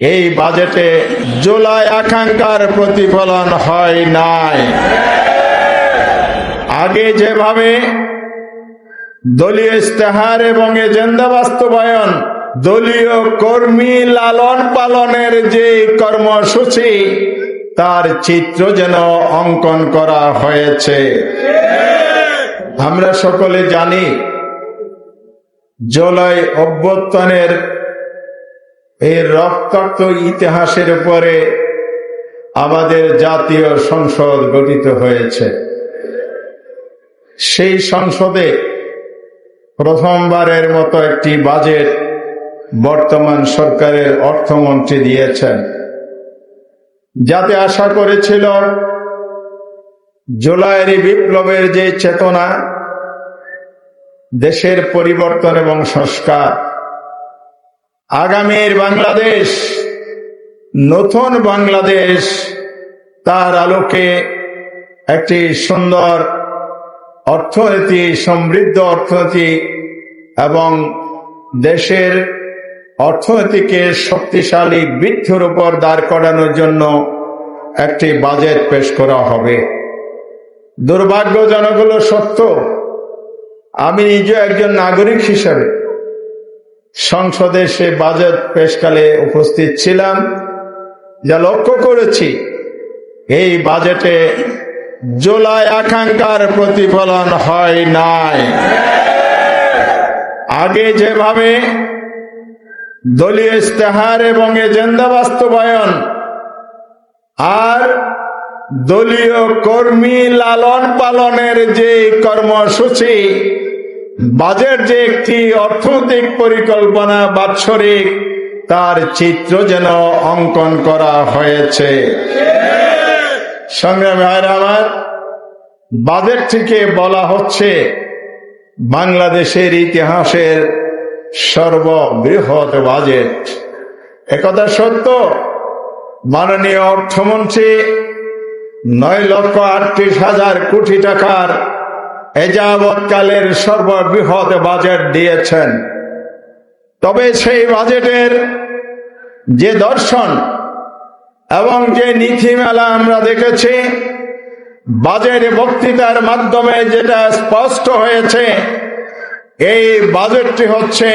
এই বাজেটে জুলাই আকাঙ্ক্ষার প্রতিফলন হয় নাই। আগে যেভাবে দলীয় ইস্তেহার এবং এজেন্ডা বাস্তবায়ন, দলীয় কর্মী লালন পালনের যে কর্মসূচি, তার চিত্র যেন অঙ্কন করা হয়েছে। আমরা সকলে জানি জুলাই অভ্যুত্থানের এই রক্তাক্ত ইতিহাসের উপরে আমাদের জাতীয় সংসদ গঠিত হয়েছে। সেই সংসদে প্রথমবারের মতো একটি বাজেট বর্তমান সরকারের অর্থমন্ত্রী দিয়েছেন, যাতে আশা করেছিল জুলাইয়ের বিপ্লবের যে চেতনা, দেশের পরিবর্তন এবং সংস্কার, আগামীর বাংলাদেশ, নতুন বাংলাদেশ, তার আলোকে একটি সুন্দর অর্থনীতি, সমৃদ্ধ অর্থনীতি এবং দেশের অর্থনীতিকে শক্তিশালী বৃদ্ধির উপর দাঁড় করানোর জন্য একটি বাজেট পেশ করা হবে। দুর্ভাগ্যজনক হলো সত্য, আমি নিজে একজন নাগরিক হিসেবে সংসদে সে বাজেট পেশকালে উপস্থিত ছিলাম। যা লক্ষ্য করেছি, এই বাজেটে জুলাই আকাঙ্ক্ষার প্রতিফলন হয় নাই। আগে যেভাবে দলীয় ইস্তেহার এবং এজেন্ডা বাস্তবায়ন আর দলীয় কর্মী লালন পালনের যে কর্মসূচি, বাজেট যে একটি অর্থনৈতিক পরিকল্পনা বাৎসরিক, তার চিত্র যেন অঙ্কন করা হয়েছে। সংগ্রামী ভাইরা আমার, বাজেট থেকে বলা হচ্ছে বাংলাদেশের ইতিহাসের সর্ববৃহৎ বাজেট। একথা সত্য। মাননীয় অর্থমন্ত্রী 9,38,000 কোটি টাকার এযাবৎকালের সর্ববৃহৎ বাজেট দিয়েছেন। তবে সেই বাজেটের যে দর্শন এবং যে নীতিমালা আমরা দেখেছি, বাজেট বক্তৃতার মাধ্যমে যেটা স্পষ্ট হয়েছে, এই বাজেটটি হচ্ছে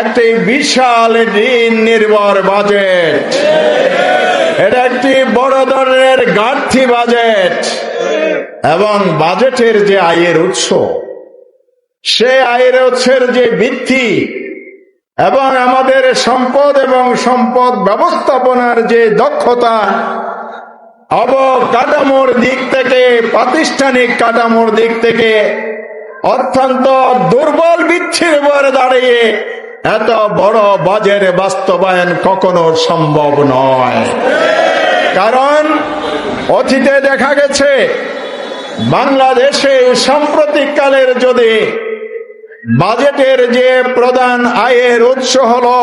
একটি বিশাল ঋণ নির্ভর বাজেট। এটা একটি বড় ধরনের ঘাটতি বাজেট এবং বাজেটের যে আয়ের উৎস, সে আয়ের উৎসের যে বৃদ্ধি এবং আমাদের সম্পদ এবং সম্পদ ব্যবস্থাপনার যে দক্ষতা, অবকাঠামোর দিক থেকে, প্রাতিষ্ঠানিক কাঠামোর দিক থেকে অত্যন্ত দুর্বল বৃদ্ধির উপরে দাঁড়িয়ে এত বড় বাজেট বাস্তবায়ন কখনো সম্ভব নয়। কারণ অতীতে দেখা গেছে বাংলাদেশে সাম্প্রতিককালের যদি বাজেটের যে প্রধান আয়ের উৎস হলো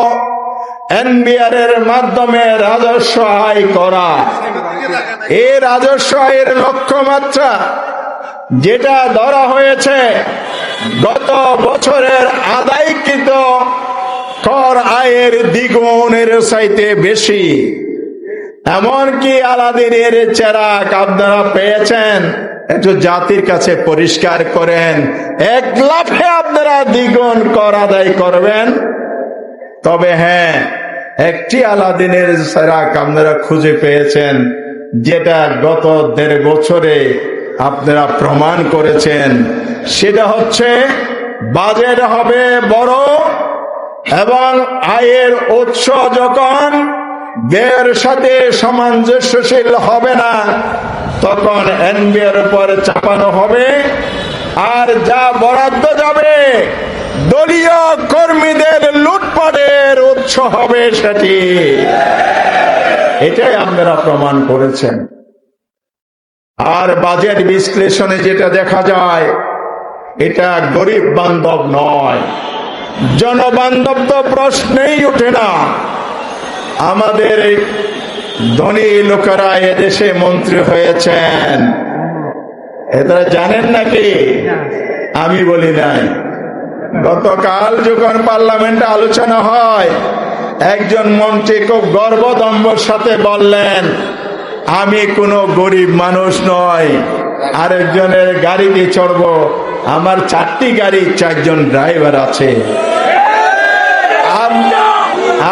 এনবিআর এর মাধ্যমে রাজস্ব আয় করা, এই রাজস্ব আয়ের লক্ষ্যমাত্রা যেটা ধরা হয়েছে গত বছরের আদায়কৃত কর আয়ের দ্বিগুণের চাইতে বেশি। এমনকি আলাদিনের চেরাগ আপনারা পেয়েছেন, একটু জাতির কাছে পরিষ্কার করেন, 1 লাফে আপনারা দ্বিগুণ কর আদায় করবেন। তবে হ্যাঁ, একটি আলাদিনের চেরাগ আপনারা খুঁজে পেয়েছেন, যেটা গত 1.5 বছরে আপনারা প্রমাণ করেছেন। সেটা হচ্ছে বাজেট হবে বড় এবং আয়ের উৎস যখন ব্যয়ের সাথে সামঞ্জস্যশীল হবে না, তখন এনবিআর উপর চাপানো হবে, আর যা বরাদ্দ যাবে দলীয় কর্মীদের লুটপাটের উৎস হবে সেটি। এটাই আপনারা প্রমাণ করেছেন। আর বাজেট বিশ্লেষণে যেটা দেখা যায়, এটা গরিব বান্ধব নয়, জনবান্ধব তো প্রশ্নেই ওঠে না। আমাদের ধনী লোকেরা এদেশে মন্ত্রী হয়েছেন, এরা জানেন নাকি? আমি বলি নাই। গতকাল যখন পার্লামেন্টে আলোচনা হয়, একজন মন্ত্রী খুব গর্বদম্ভর সাথে বললেন, আমি কোনো গরিব মানুষ নয়, আরেকজনের গাড়িতে চড়বো, আমার 4টি গাড়ি, 4 জন ড্রাইভার আছে।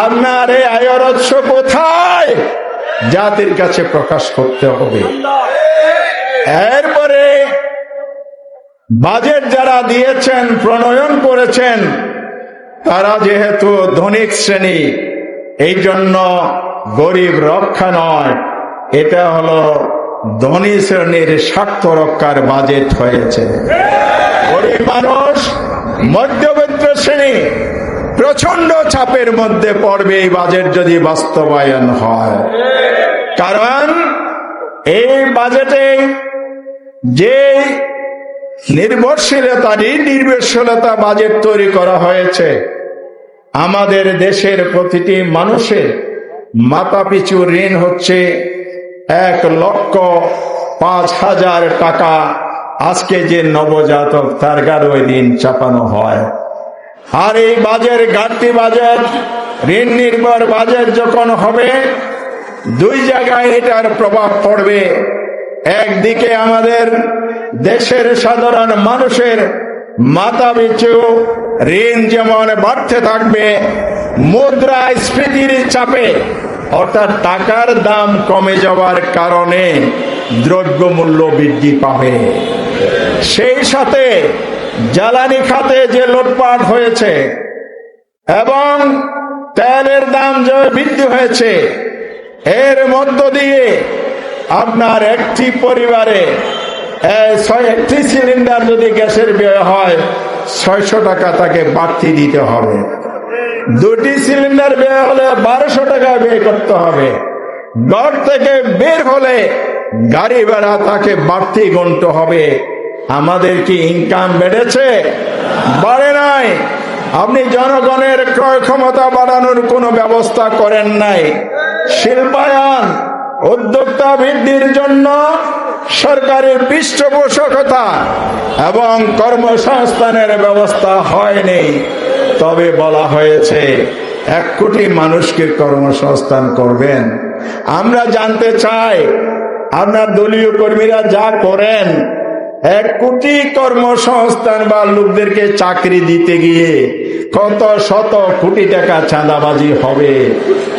আপনার এই আয়ের উৎস কোথায়? জাতির কাছে প্রকাশ করতে হবে। এরপরে বাজেট যারা দিয়েছেন, প্রণয়ন করেছেন, তারা যেহেতু ধনিক শ্রেণী, এই জন্য গরিব রক্ষা নয়, এটা হলো ধনী শ্রেণীর স্বার্থ রক্ষার বাজেট হয়েছে। গরিব মানুষ, মধ্যবিত্ত শ্রেণী প্রচন্ড চাপের মধ্যে পড়বে এই বাজেট যদি বাস্তবায়ন হয়। কারণ এই বাজেটে যে নির্ভরশীলতা বাজেট তৈরি করা হয়েছে, আমাদের দেশের প্রতিটি মানুষের মাথাপিছু ঋণ হচ্ছে 1,05,000 টাকা। আজকে যে নবজাতক তার গাড়ি ঋণ চাপানো হয়। আর এই ঘাটতি বাজেট, ঋণ নির্ভর বাজেট যখন হবে, 2 জায়গায় এটার প্রভাব পড়বে। একদিকে আমাদের দেশের সাধারণ মানুষের মাথাপিছু ঋণ যেমন বাড়তে থাকবে, মুদ্রাস্ফীতির চাপে, অর্থাৎ টাকার দাম কমে যাওয়ার কারণে দ্রব্যমূল্য বৃদ্ধি পাবে। সেই সাথে জ্বালানি খাতে যে লুটপাট হয়েছে এবং তেলের দাম যে বৃদ্ধি হয়েছে, এর মধ্য দিয়ে আপনার একটি পরিবারে 1টি সিলিন্ডার যদি গ্যাসের ব্যয় হয়, 600 টাকা তাকে বাড়তি দিতে হবে। 2টি সিলিন্ডার ব্যয় হলে 1200 টাকা ব্যয় করতে হবে। ঘর থেকে বের হলে গাড়ি ভাড়া তাকে বাড়তি গুনতে হবে। আমাদের কি ইনকাম বেড়েছে? বাড়ে নাই। আপনি জনগণের ক্রয় ক্ষমতা বাড়ানোর কোনো ব্যবস্থা করেন নাই। শিল্পায়ন, উদ্যোক্তা বৃদ্ধির জন্য সরকারের পৃষ্ঠপোষকতা এবং কর্মসংস্থানের ব্যবস্থা হয়নি। তবে বলা হয়েছে 1 কোটি মানুষকে কর্মসংস্থান করবেন। আমরা জানতে চাই, আপনার দলীয় কর্মীরা যা করেন, 1 কোটি কর্মসংস্থান বা লোকদেরকে চাকরি দিতে গিয়ে কত শত কোটি টাকা চাঁদাবাজি হবে,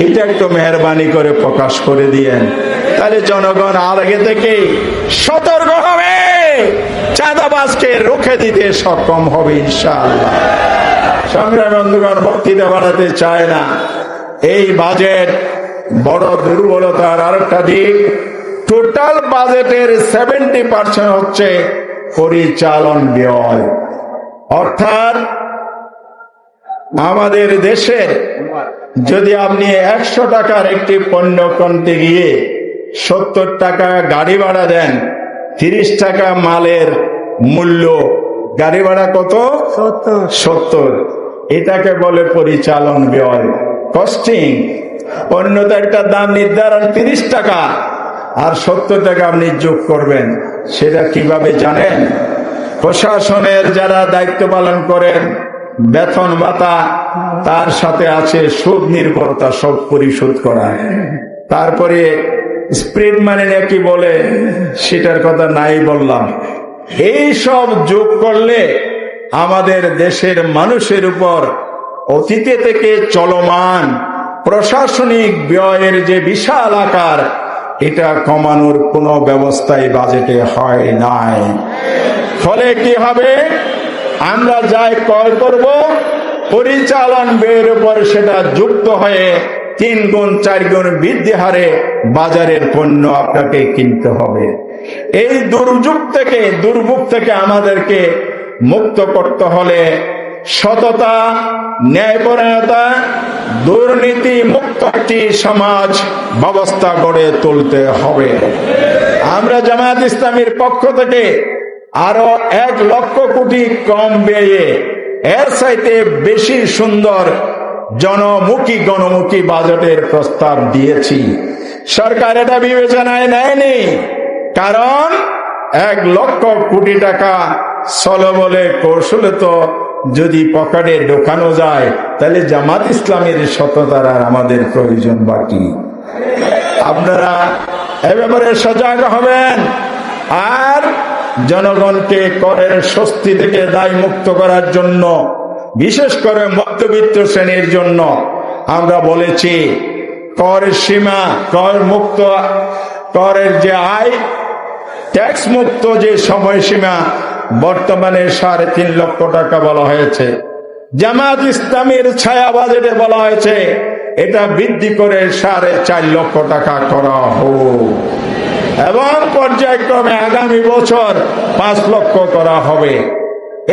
এটা একটু মেহরবানি করে প্রকাশ করে দিয়েন। তাহলে জনগণ আগে থেকে সতর্ক হবে, চাঁদাবাজকে রুখে দিতে সক্ষম হবে ইনশাআল্লাহ। সংগ্রামী বন্ধুগণ, বক্তৃতা বাড়াতে চায় না। এই বাজেট বড় দুর্বলতার আরেকটা দিক, টোটাল বাজেটের 70% হচ্ছে পরিচালন ব্যয়। অর্থাৎ আমাদের দেশে যদি আপনি 100 টাকার একটি পণ্য কিনতে গিয়ে 70 টাকা গাড়ি ভাড়া দেন, 30 টাকা মালের মূল্য, গাড়ি ভাড়া কত? 70। এটাকে বলে পরিচালন ব্যয়, কস্টিং। পণ্যটা একটা দাম নির্ধারণ 30 টাকা, আর 70 টাকা আপনি যোগ করবেন। সেটা কিভাবে জানেন? প্রশাসনের যারা দায়িত্ব পালন করেন, বেতন ভাতা, তার সাথে আছে সুদ নির্ভরতা, সব পরিশোধ করা। তারপরে স্প্রিড মানি নাকি বলে, সেটার কথা নাই বললাম। এই সব যোগ করলে আমাদের দেশের মানুষের উপর অতীতে থেকে চলমান প্রশাসনিক ব্যয়ের যে বিশাল আকার, এটা কমানোর কোনো ব্যবস্থাই বাজেটে হয় নাই। ফলে কি হবে? আমরা যাই ক্রয় করব, পরিচালন ব্যয়ের উপর সেটা যুক্ত হয়ে 3 গুণ 4 গুণ বৃদ্ধি হারে বাজারের পণ্য আপনাকে কিনতে হবে। এই দুর্ভোগ থেকে আমাদেরকে মুক্ত করতে হলে সততা, ন্যায়পরায়ণতা, দুর্নীতি মুক্ত একটি সমাজ ব্যবস্থা গড়ে তুলতে হবে। আমরা জামায়াত ইসলামীর পক্ষ থেকে আরো 1 লক্ষ কোটি কম ব্যয়ে এর চাইতে বেশি সুন্দর গণমুখী বাজেটের প্রস্তাব দিয়েছি। সরকার এটা বিবেচনায় নেয়নি, কারণ 1 লক্ষ কোটি টাকা চলো বলে কৌশলে তো যদি পকেটে ঢোকানো যায়, তাহলে জামাত ইসলামের সততার আর আমাদের প্রয়োজন বাকি। আপনারা এ ব্যাপারে সজাগ হবেন, আর জনগণকে করের স্বস্তি থেকে দায় মুক্ত করার জন্য, বিশেষ করে মধ্যবিত্ত শ্রেণীর জন্য আমরা বলেছি কর সীমা, কর মুক্ত, করের যে আয়, ট্যাক্স মুক্ত যে সময়সীমা বর্তমানে 3.5 লক্ষ টাকা বলা হয়েছে। জামাত ইসলামের ছায়া বাজেটে বলা হয়েছে এটা বৃদ্ধি করে 4.5 লক্ষ টাকা করা হোক, এবং পর্যায়ক্রমে আগামী বছর 5 লক্ষ করা হবে।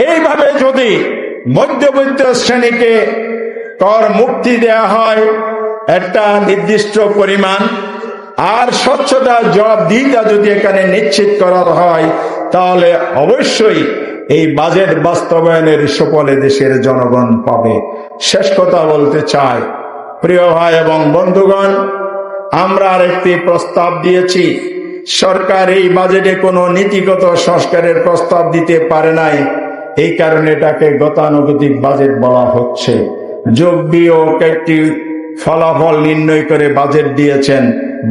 এইভাবে যদি মধ্যবিত্ত শ্রেণীকে কর মুক্তি দেয়া হয় একটা নির্দিষ্ট পরিমাণ, আর স্বচ্ছতা জবাবদিহিতা যদি এখানে নিশ্চিত করা হয়, তাহলে অবশ্যই এই বাজেট বাস্তবায়নের সুফলে দেশের জনগণ পাবে। শেষ কথা বলতে চাই, প্রিয় ভাই এবং বন্ধুগণ, আমরা আরেকটি প্রস্তাব দিয়েছি। সরকার এই বাজেটে কোনো নীতিগত সংস্কারের প্রস্তাব দিতে পারে নাই, এই কারণে এটাকে গতানুগতিক বাজেট বলা হচ্ছে। যোগ্য একটি ফলাফল নির্ণয় করে বাজেট দিয়েছেন,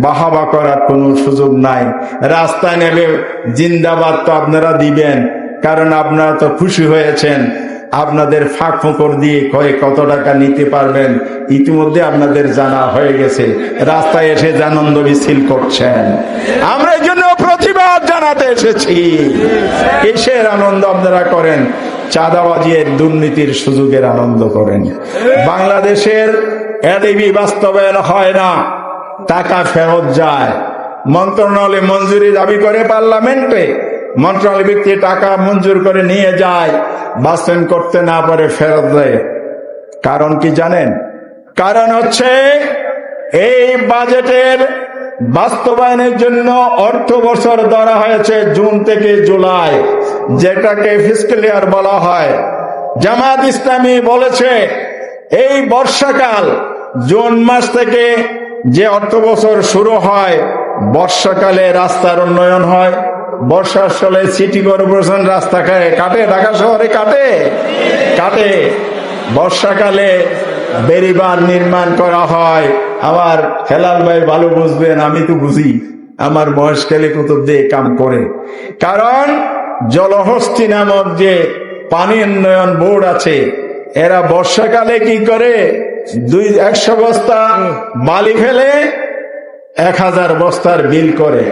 বাহাবা করার কোনো সুযোগ নাই। রাস্তায় নেমে জিন্দাবাদ তো আপনারা দিবেন, কারণ আপনারা তো খুশি হয়েছেন। আপনাদের ফাঁক ফোকর দিয়ে কত টাকা নিতে পারবেন ইতিমধ্যে আপনাদের জানা হয়ে গেছে। রাস্তায় এসে আনন্দ মিছিল করছেন, আমরা এই জন্য প্রতিবাদ জানাতে এসেছি। কিসের আনন্দ আপনারা করেন? চাঁদাবাজি এর দুর্নীতির সুযোগের আনন্দ করেন। বাংলাদেশের এডিবি বাস্তবায়ন হয় না, টাকা ফেরত যায়। মন্ত্রণালয় মঞ্জুরি দাবি করে পার্লামেন্টে, মন্ত্রণালয় ব্যক্তি টাকা মঞ্জুর করে নিয়ে যায়, বাস্তবায়ন করতে না পারে ফেরত দেয়। কারণ কি জানেন? কারণ হচ্ছে এই বাজেটের বাস্তবায়নের জন্য অর্থ বছর ধরা হয়েছে জুন থেকে জুলাই, যেটাকে ফিসক্যাল ইয়ার বলা হয়। জামাত ইসলামী বলেছে এই বর্ষাকাল, জুন মাস থেকে যে অর্থ বছর শুরু হয়, বর্ষাকালে রাস্তার উন্নয়ন হয়। বর্ষার সালে সিটি কর্পোরেশন রাস্তা কাটে, ঢাকা শহরে কাটে। বর্ষাকালে বেড়িবাঁধ নির্মাণ করা হয়। আমার হেলাল ভাই ভালো বুঝবেন, আমি তো বুঝি, আমার বয়সকালে কুতুব দিয়ে কাম করে। কারণ জলহস্তি নামক যে পানি উন্নয়ন বোর্ড আছে, এরা বর্ষাকালে কি করে, 100 বস্তা বালি ফেলে 1000 বস্তার বিল করে।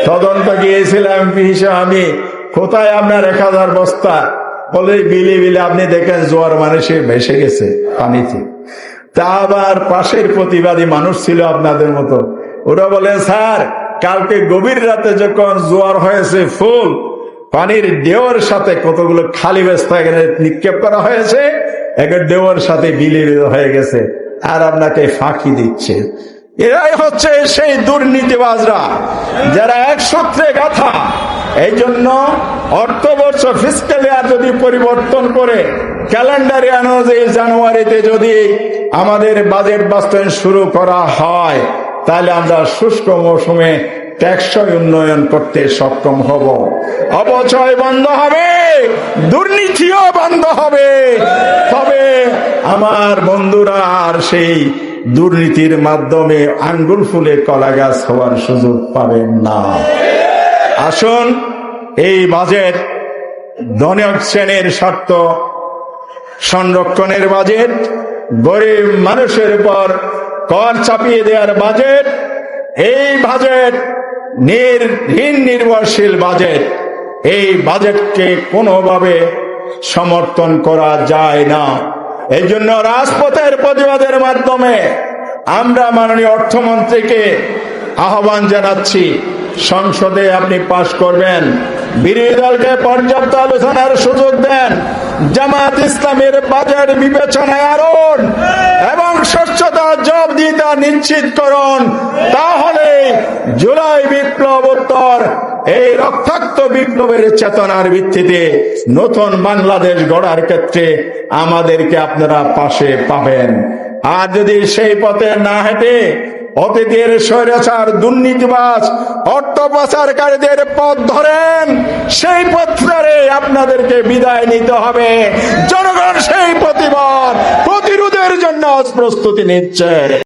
তদন্ত গিয়েছিলাম এমপি হিসেবে আমি, কোথায় আপনার 1000 বস্তা? বলে বিলে আপনি দেখেন জোয়ার মানুষে ভেসে গেছে পানিতে। তা আবার পাশের প্রতিবাদী মানুষ ছিল আপনাদের মতো, ওরা বলে স্যার কালকে গভীর রাতে যখন জোয়ার হয়েছে, ফুল পানির ঢেউর সাথে কতগুলো খালি বস্তা এখানে নিক্ষেপ করা হয়েছে, একের ঢেউর সাথে বিলে হয়ে গেছে, আর আপনাকে ফাঁকি দিচ্ছে। এরাই হচ্ছে সেই দুর্নীতিবাজরা যারা এক সূত্রে গাথা। এই জন্য অর্থবর্ষ ফিসক্যাল ইয়ার যদি পরিবর্তন করে ক্যালেন্ডার অনুযায়ী জানুয়ারিতে যদি আমাদের বাজেট বাস্তবায়ন শুরু করা হয়, তাহলে আমরা শুষ্ক মৌসুমে টেকসই উন্নয়ন করতে সক্ষম হব। অপচয় বন্ধ হবে, দুর্নীতিও বন্ধ হবে। তবে আমার বন্ধুরা আর সেই দুর্নীতির মাধ্যমে আঙ্গুল ফুলে কলা গাছ হওয়ার সুযোগ পাবেন না। আসুন এই বাজেট ধনী শ্রেণীর স্বার্থ সংরক্ষণের বাজেট, গরিব মানুষের উপর কর চাপিয়ে দেওয়ার বাজেট, এই বাজেট ঋণ নির্ভরশীল বাজেট। এই বাজেটকে কোনোভাবে সমর্থন করা যায় না। এই জন্য রাজপথের প্রতিবাদের মাধ্যমে আমরা মাননীয় অর্থমন্ত্রীকে আহ্বান জানাচ্ছি, সংসদে আপনি পাশ করবেন, বিরোধী দলকে পর্যাপ্ত আলোচনার সুযোগ দেন, জামাত ইসলামের বাজেট বিবেচনায় আনুন এবং স্বচ্ছতা জবাবদিহিতা নিশ্চিত করুন। তাহলে জুলাই বিপ্লবোত্তর এই রক্তাক্ত বিপ্লবের চেতনার ভিত্তিতে নতুন বাংলাদেশ গড়ার ক্ষেত্রে আমাদেরকে আপনারা পাশে পাবেন। আর যদি সেই পথে না হেঁটে অতীতের স্বৈরাচার, দুর্নীতিবাজ, অর্থ পাচারকারীদের পথ ধরেন, সেই পথ ধরে আপনাদেরকে বিদায় নিতে হবে। জনগণ সেই প্রতিবাদ প্রতিরোধের জন্য প্রস্তুতি নিচ্ছে।